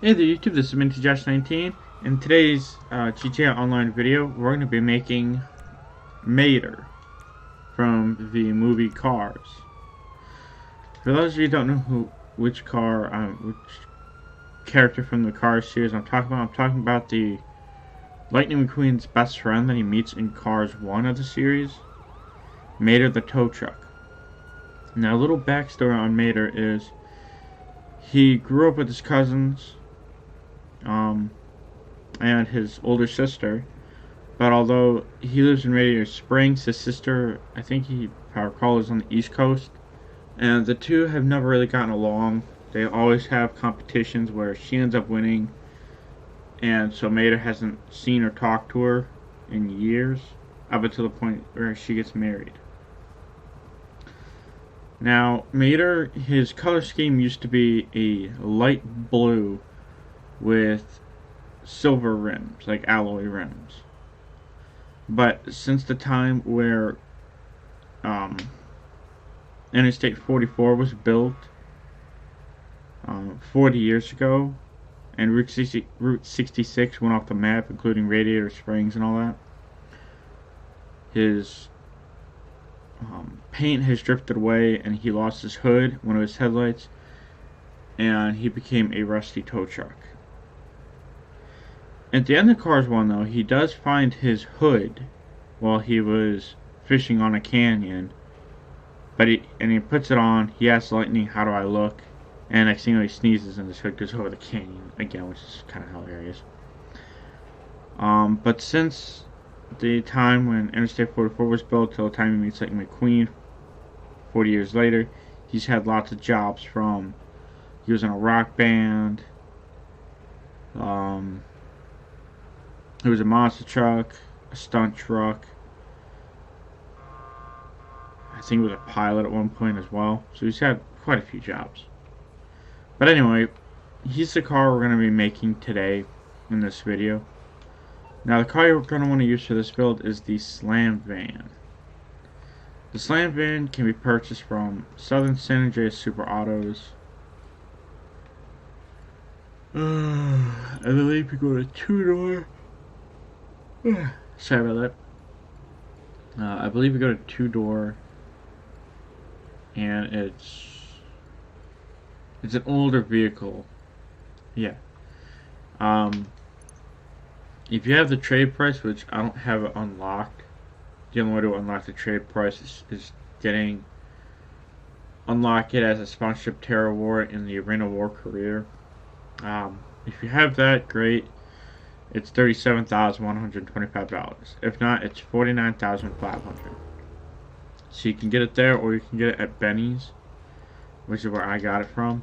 Hey there YouTube, this is MintyJosh19. In today's GTA Online video, we're going to be making Mater from the movie Cars. For those of you who don't know which character from the Cars series I'm talking about the Lightning McQueen's best friend that he meets in Cars 1 of the series, Mater the tow truck. Now a little backstory on Mater is he grew up with his cousins, and his older sister. But although he lives in Radiator Springs, his sister, I think if I recall, is on the East Coast. And the two have never really gotten along. They always have competitions where she ends up winning. And so Mater hasn't seen or talked to her in years, up until the point where she gets married. Now, Mater, his color scheme used to be a light blue with silver rims, like alloy rims. But since the time where Interstate 44 was built 40 years ago, and Route 66 went off the map, including Radiator Springs and all that, his paint has drifted away, and he lost his hood, one of his headlights, and he became a rusty tow truck. At the end of Cars 1, though, he does find his hood while he was fishing on a canyon. But he puts it on, he asks Lightning, "How do I look?" And next thing you know, he sneezes and his hood goes over the canyon again, which is kind of hilarious. But since the time when Interstate 44 was built till the time he meets Lightning McQueen, 40 years later, he's had lots of jobs from, he was in a rock band, it was a monster truck, a stunt truck. I think he was a pilot at one point as well. So he's had quite a few jobs. But anyway, he's the car we're going to be making today in this video. Now the car you're going to want to use for this build is the Slam Van. The Slam Van can be purchased from Southern San Andreas Super Autos. I believe you go to two-door. Sorry about that. I believe we go to two-door, and it's an older vehicle. Yeah. If you have the trade price, which I don't have it unlocked, the only way to unlock the trade price is unlock it as a sponsorship Terra award in the Arena War career. If you have that, great. It's $37,125. If not, it's $49,500. So you can get it there, or you can get it at Benny's, which is where I got it from.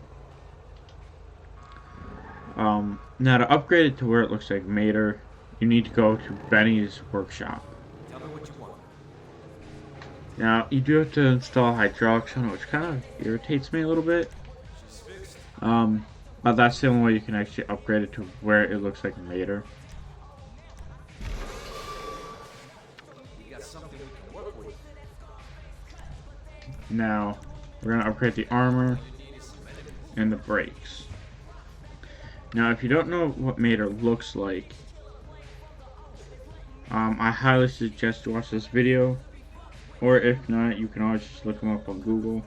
Now to upgrade it to where it looks like Mater, you need to go to Benny's workshop. Tell me what you want. Now you do have to install hydraulics on it, which kind of irritates me a little bit. She's fixed. But that's the only way you can actually upgrade it to where it looks like Mater. We got something we can work with. Now we're going to upgrade the armor and the brakes. Now if you don't know what Mater looks like, I highly suggest you watch this video, or if not, you can always just look them up on Google.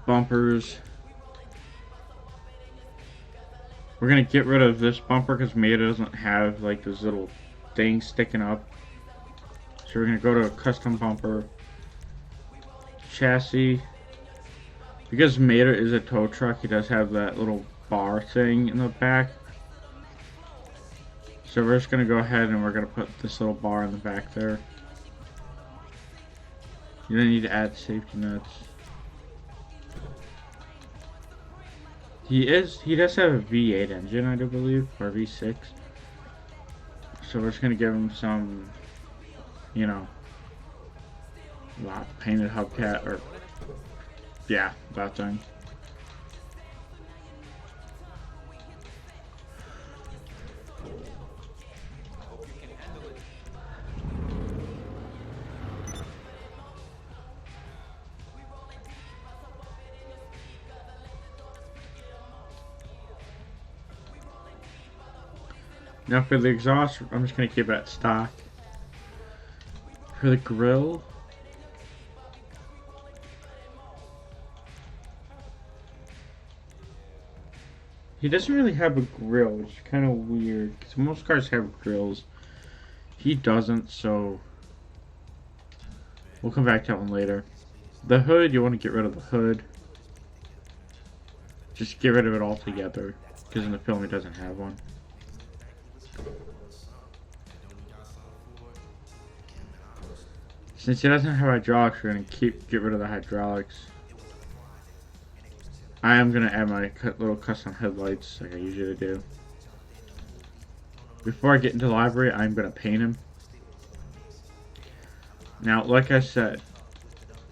Bumpers. We're gonna get rid of this bumper because Mater doesn't have like those little things sticking up. So we're gonna go to a custom bumper. Chassis. Because Mater is a tow truck, he does have that little bar thing in the back. So we're just gonna go ahead and we're gonna put this little bar in the back there. You don't need to add safety nuts. He does have a V8 engine, I do believe, or V6. So we're just gonna give him some, you know, painted hubcap, or yeah, that thing. Now for the exhaust, I'm just gonna keep it at stock. For the grill, he doesn't really have a grill, which is kind of weird because most cars have grills. He doesn't, so we'll come back to that one later. The hood, you want to get rid of the hood. Just get rid of it altogether because in the film he doesn't have one. Since he doesn't have hydraulics, we're going to get rid of the hydraulics. I am going to add my little custom headlights like I usually do. Before I get into the library, I'm going to paint him. Now, like I said,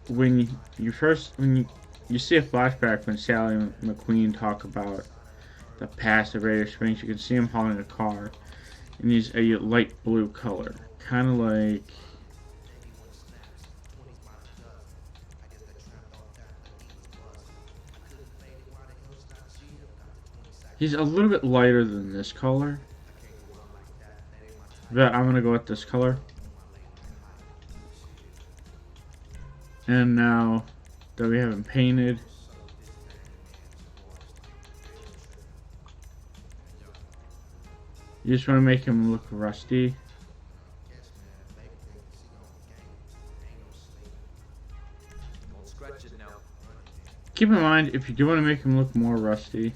when you see a flashback when Sally and McQueen talk about the past of Radiator Springs, you can see him hauling a car. And he's a light blue color. Kind of like... he's a little bit lighter than this color. But I'm going to go with this color. And now that we have him painted, you just want to make him look rusty. Keep in mind, if you do want to make him look more rusty,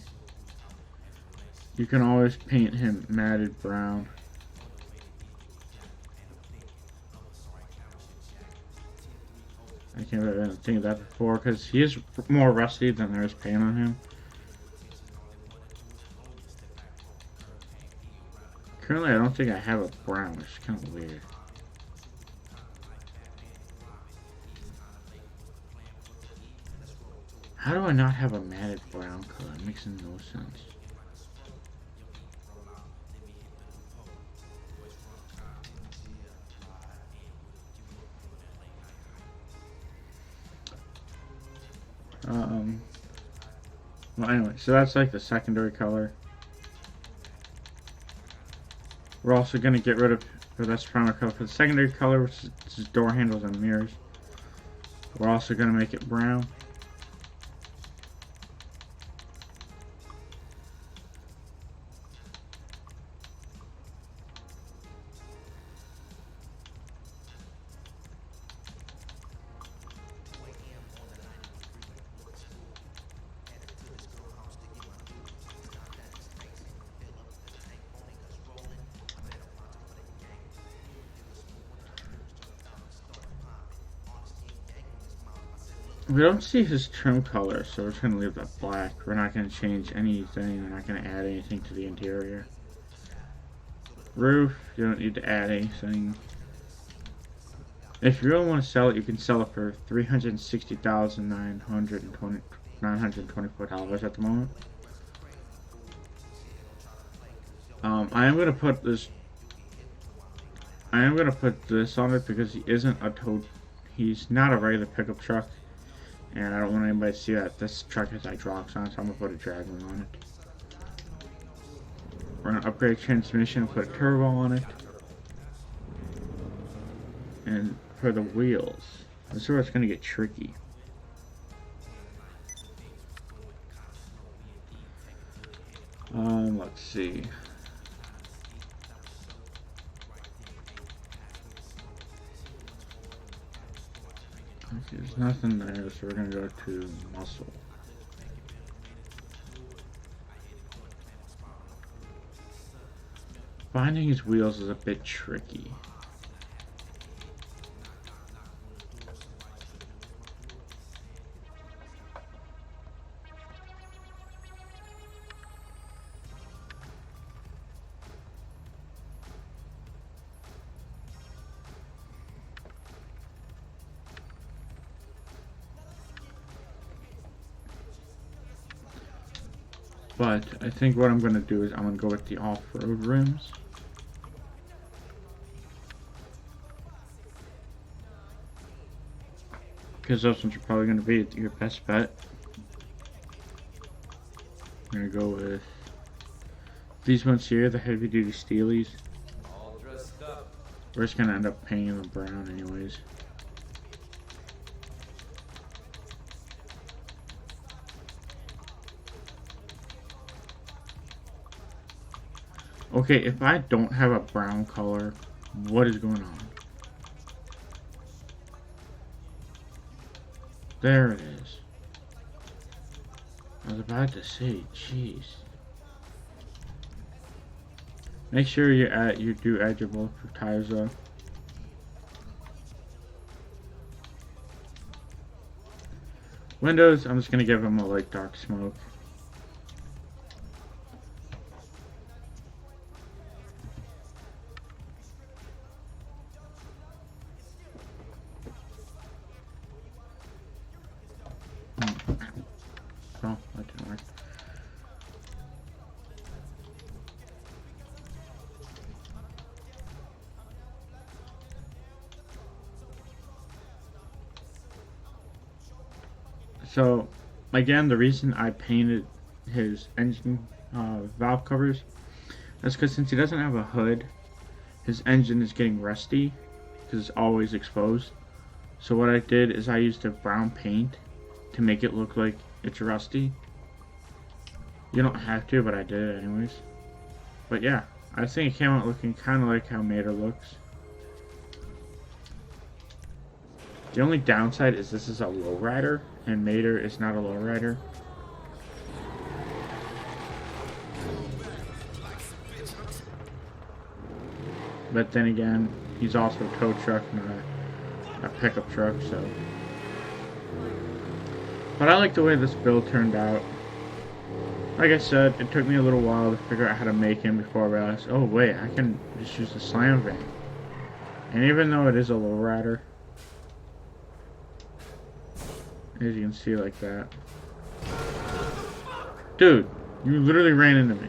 you can always paint him matted brown. I can't really think of that before because he is more rusty than there is paint on him. Currently, I don't think I have a brown, which is kind of weird. How do I not have a matted brown color? It makes no sense. Well, anyway, so that's like the secondary color. We're also going to get rid of, or that's primary color. For the secondary color, which is door handles and mirrors, we're also going to make it brown. We don't see his trim color, so we're just going to leave that black. We're not going to change anything. We're not going to add anything to the interior. Roof, you don't need to add anything. If you really want to sell it, you can sell it for $360,924 at the moment. I am going to put this on it because he isn't a he's not a regular pickup truck. And I don't want anybody to see that this truck has hydraulics on it, so I'm going to put a drag wheel on it. We're going to upgrade transmission, put a turbo on it. And for the wheels, this is where it's going to get tricky. Let's see. There's nothing there, so we're going to go to muscle. Finding his wheels is a bit tricky. But I think what I'm going to do is I'm going to go with the off-road rims. Because those ones are probably going to be your best bet. I'm going to go with These ones here, the heavy duty steelies, All dressed up. we're just gonna end up painting them brown anyways. Okay, if I don't have a brown color, what is going on? There it is. I was about to say, jeez. Make sure you do add your bulletproof tires though. Windows, I'm just gonna give them a light dark smoke. Oh, that didn't work. So, again, the reason I painted his engine valve covers is because since he doesn't have a hood, his engine is getting rusty because it's always exposed. So what I did is I used a brown paint to make it look like it's rusty. You don't have to, but I did it anyways. But yeah, I think it came out looking kind of like how Mater looks. The only downside is this is a lowrider, and Mater is not a lowrider. But then again, he's also a tow truck, not a pickup truck, so. But I like the way this build turned out. Like I said, it took me a little while to figure out how to make him before I realized, oh wait, I can just use the slam van. And even though it is a lowrider, as you can see like that. Dude, you literally ran into me.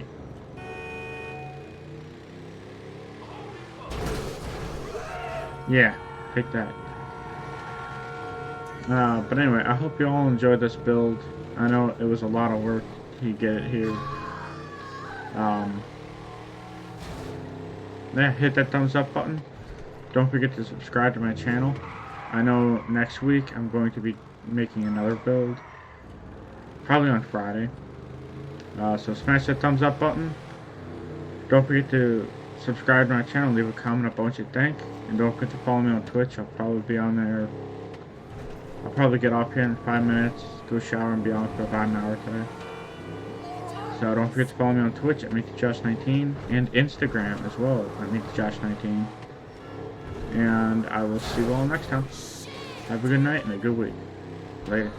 Yeah, take that. But anyway, I hope you all enjoyed this build. I know it was a lot of work to get it here. Yeah, hit that thumbs up button. Don't forget to subscribe to my channel. I know next week I'm going to be making another build. Probably on Friday. So smash that thumbs up button. Don't forget to subscribe to my channel. Leave a comment about what you think. And don't forget to follow me on Twitch. I'll probably be on there. I'll probably get off here in 5 minutes, go shower, and be on for about an hour today. So don't forget to follow me on Twitch at MakeTheJosh19 and Instagram as well at MakeTheJosh19. And I will see you all next time. Have a good night and a good week. Later.